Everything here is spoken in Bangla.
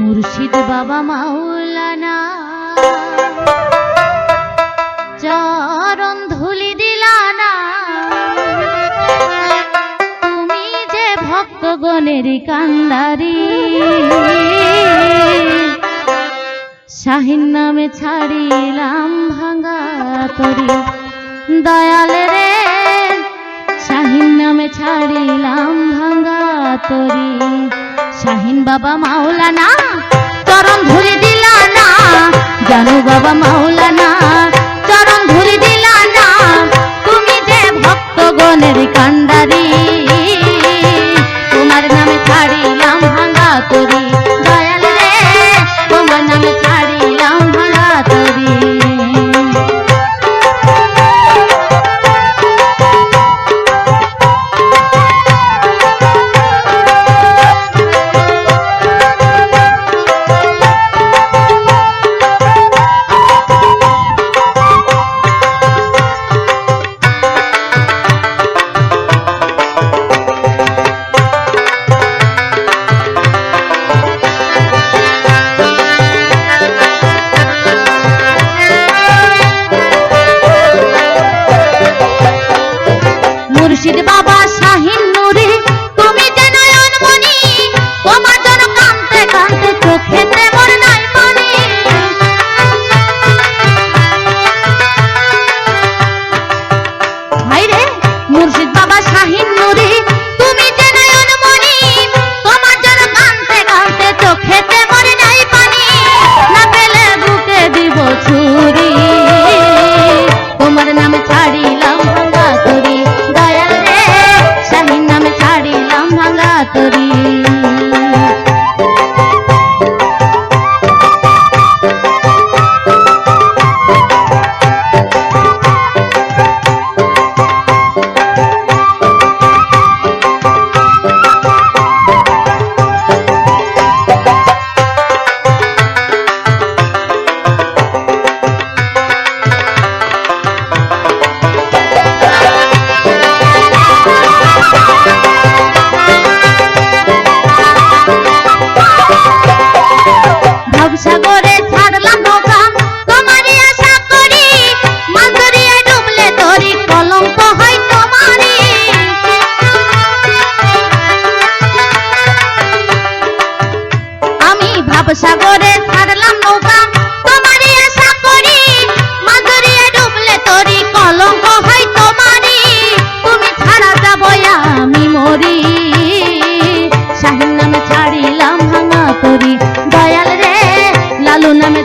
মুর্শিদ বাবা মাওলানা চরণ ধুলি দিলানা, তুমি যে ভক্তগণের কান্ডারি, শাহিন নামে ছাড়িলাম ভাঙা তরি। দয়াল রে শাহিন নামে ছাড়িলাম ভাঙা তরি। শাহিন বাবা মাওলানা চরণ ধুলি দিলানা, জানু বাবা মাওলানা চরণ ধুলি দিলানা, তুমি যে ভক্তগণের কান্ডারি, তোমার নামে ছাড়িলাম ভাঙা তরি। দয়াল রে তোমার নামে ছাড়িলাম ভাঙা তরি। মুর্শিদ বাবা শাহিন নুরি তুমি যে নয়নমণি, তোমার জন্য কাঁদতে কাঁদতে চোখেতে মোর নাই পানি। ভাই রে মুর্শিদ বাবা শাহিন নুরি তুমি যে নয়নমণি, তোমার জন্য কাঁদতে কাঁদতে চোখেতে মোর নাই পানি। না পেলে বুকে দিব ছুরি, তোমার নামে ছাড়িলাম ভাঙা তরি। দয়াল রে শাহিন নামে ছাড়িলাম ভাঙা তরি। ভবসাগরে ছাড়লাম নৌকা তোমারই আশা করি, মাছ ধরিয়া ডুবলে তরি কলঙ্ক হয় তোমারই। আমি ভবসাগরে ছাড়লাম নৌকা তোমারই আশা করি, মাছ ধরিয়া ডুবলে তরি কলঙ্ক হয় তোমারই। তুমি ছাড়া যাব আমি মরি, শাহিন নামে ছাড়িলাম ভাঙা তরি। দয়াল রে লালু নামে